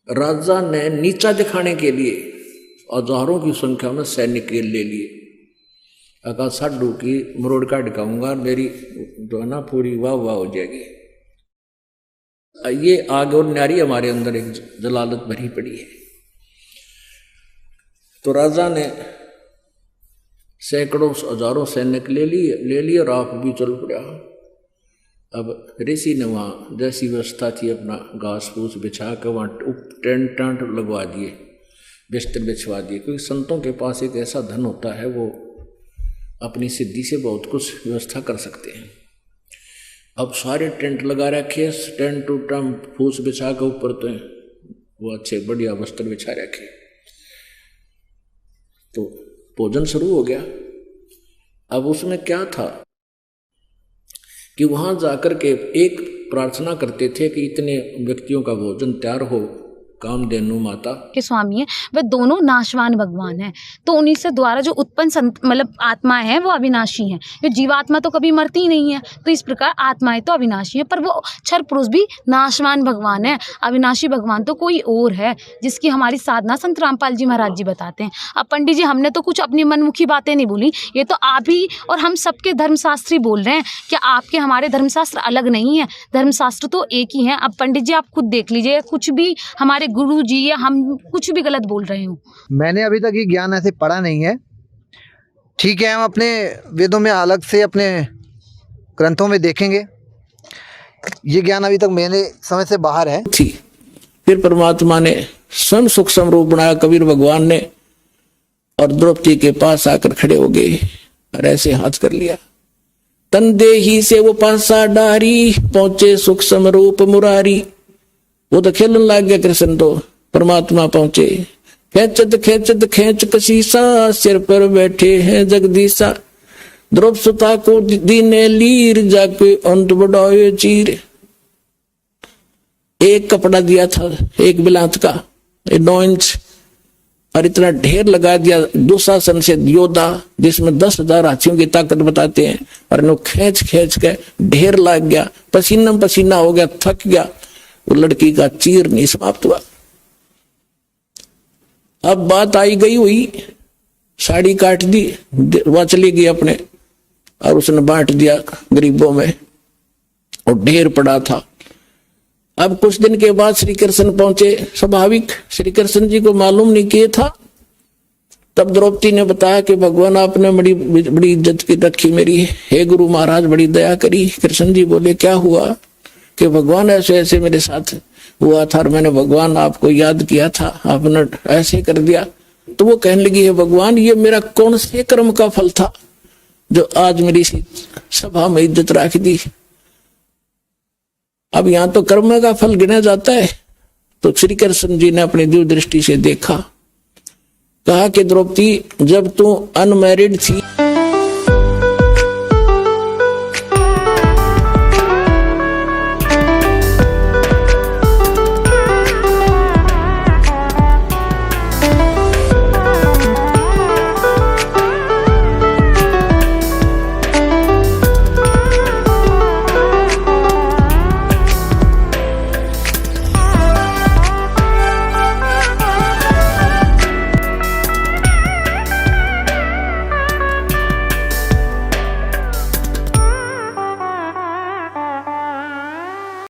राजा ने नीचा दिखाने के लिए हजारों की संख्या में सैनिक ले लिए। अका साडू की मरोड़ का दिखाऊंगा, मेरी जो है ना पूरी वाह वाह हो जाएगी। ये आग और न्यारी हमारे अंदर एक जलालत भरी पड़ी है। तो राजा ने सैकड़ों हजारों सैनिक ले लिए और आप भी चल पड़ा। अब ऋषि ने वहाँ जैसी व्यवस्था थी अपना घास फूस बिछा कर वहाँ टेंट टांट लगवा दिए, बिस्तर बिछवा दिए, क्योंकि संतों के पास एक ऐसा धन होता है वो अपनी सिद्धि से बहुत कुछ व्यवस्था कर सकते हैं। अब सारे टेंट लगा रखे, टेंट टूटम फूस बिछा के ऊपर तो वो अच्छे बढ़िया वस्त्र बिछा रखे। तो भोजन शुरू हो गया। अब उसमें क्या था कि वहां जाकर के एक प्रार्थना करते थे कि इतने व्यक्तियों का भोजन तैयार हो। कामधेनु माता के स्वामी है, वह दोनों नाशवान भगवान हैं। तो उन्हीं से द्वारा जो उत्पन्न मतलब आत्माएं हैं वो अविनाशी हैं। जो जीवात्मा तो कभी मरती ही नहीं है, तो इस प्रकार आत्माएं तो अविनाशी है, पर वो क्षर पुरुष भी नाशवान भगवान है। अविनाशी भगवान तो कोई और है, जिसकी हमारी साधना संत रामपाल जी महाराज जी बताते हैं। अब पंडित जी हमने तो कुछ अपनी मनमुखी बातें नहीं बोली, ये तो आप ही और हम सबके धर्मशास्त्री बोल रहे हैं। क्या आपके हमारे धर्मशास्त्र अलग नहीं है? धर्मशास्त्र तो एक ही है। अब पंडित जी आप खुद देख लीजिए, कुछ भी हमारे गुरु जी या हम कुछ भी गलत बोल रहे हो। मैंने अभी तक ये ज्ञान ऐसे पढ़ा नहीं है। ठीक है, हम अपने वेदों में अलग से अपने ग्रंथों में देखेंगे। ये ज्ञान अभी तक मेरे समझ से बाहर है। थी फिर परमात्मा ने स्वयं सूक्ष्म रूप बनाया कबीर भगवान ने, और द्रौपदी के पास आकर खड़े हो गए और ऐसे हाथ कर लिया। तन देही से वो पासा डारी, पहुंचे सूक्ष्म रूप मुरारी। वो तो खेलने लग गया कृष्ण, तो परमात्मा पहुंचे। खेचत खेचत खेच कशीसा, सिर पर बैठे हैं जगदीशा। द्रौपदी सुता को दीने लीर, जाके अंत बढ़ाए चीर। एक कपड़ा दिया था एक बिलात का 9 इंच, और इतना ढेर लगा दिया दुशासन से योद्धा, जिसमें 10,000 हाथियों की ताकत बताते हैं, और इन्हों खींच खींच के ढेर लग गया, पसीना पसीना हो गया, थक गया। वो लड़की का चीर नहीं समाप्त हुआ। अब बात आई गई हुई, साड़ी काट दी, वह चली गई अपने, और उसने बांट दिया गरीबों में, और ढेर पड़ा था। अब कुछ दिन के बाद श्री कृष्ण पहुंचे। स्वाभाविक श्री कृष्ण जी को मालूम नहीं किया था। तब द्रौपदी ने बताया कि भगवान आपने बड़ी बड़ी इज्जत की रखी मेरी, हे गुरु महाराज बड़ी दया करी। कृष्ण जी बोले क्या हुआ? कि भगवान ऐसे ऐसे मेरे साथ हुआ था, और मैंने भगवान आपको याद किया था, आपने ऐसे कर दिया। तो वो कहने लगी है भगवान ये मेरा कौन से कर्म का फल था जो आज मेरी सभा में इज्जत रख दी? अब यहाँ तो कर्म का फल गिना जाता है। तो श्री कृष्ण जी ने अपनी दिव्य दृष्टि से देखा, कहा कि द्रौपदी जब तू अनमैरिड थी